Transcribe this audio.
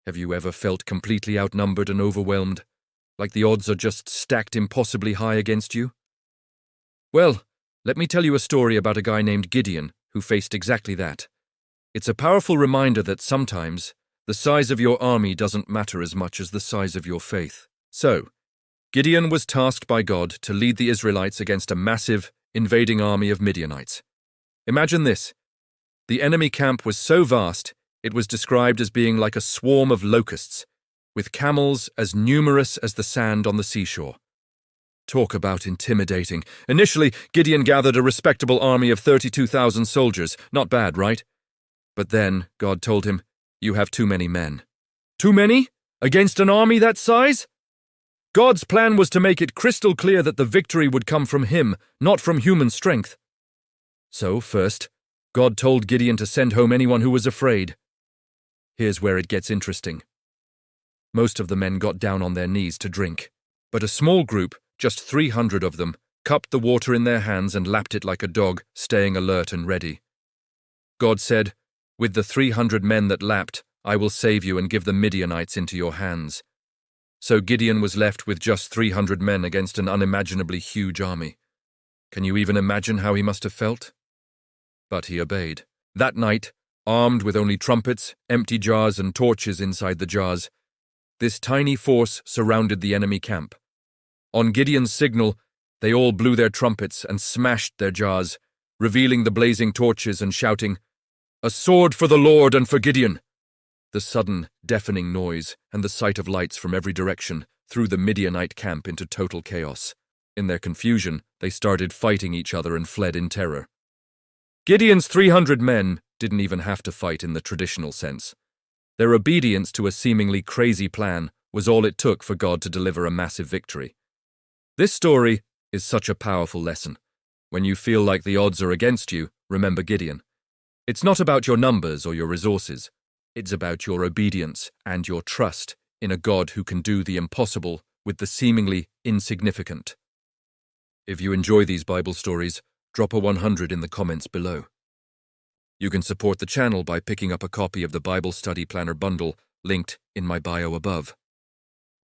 Have you ever felt completely outnumbered and overwhelmed, like the odds are just stacked impossibly high against you? Well, let me tell you a story about a guy named Gideon who faced exactly that. It's a powerful reminder that sometimes the size of your army doesn't matter as much as the size of your faith. So, Gideon was tasked by God to lead the Israelites against a massive, invading army of Midianites. Imagine this. The enemy camp was so vast, it was described as being like a swarm of locusts, with camels as numerous as the sand on the seashore. Talk about intimidating. Initially, Gideon gathered a respectable army of 32,000 soldiers. Not bad, right? But then, God told him, "You have too many men." Too many? Against an army that size? God's plan was to make it crystal clear that the victory would come from him, not from human strength. So, first, God told Gideon to send home anyone who was afraid. Here's where it gets interesting. Most of the men got down on their knees to drink, but a small group, just 300 of them, cupped the water in their hands and lapped it like a dog, staying alert and ready. God said, "With the 300 men that lapped, I will save you and give the Midianites into your hands." So Gideon was left with just 300 men against an unimaginably huge army. Can you even imagine how he must have felt? But he obeyed. That night, armed with only trumpets, empty jars, and torches inside the jars, this tiny force surrounded the enemy camp. On Gideon's signal, they all blew their trumpets and smashed their jars, revealing the blazing torches and shouting, "A sword for the Lord and for Gideon!" The sudden, deafening noise and the sight of lights from every direction threw the Midianite camp into total chaos. In their confusion, they started fighting each other and fled in terror. Gideon's 300 men didn't even have to fight in the traditional sense. Their obedience to a seemingly crazy plan was all it took for God to deliver a massive victory. This story is such a powerful lesson. When you feel like the odds are against you, remember Gideon. It's not about your numbers or your resources. It's about your obedience and your trust in a God who can do the impossible with the seemingly insignificant. If you enjoy these Bible stories, drop a 100 in the comments below. You can support the channel by picking up a copy of the Bible Study Planner bundle linked in my bio above.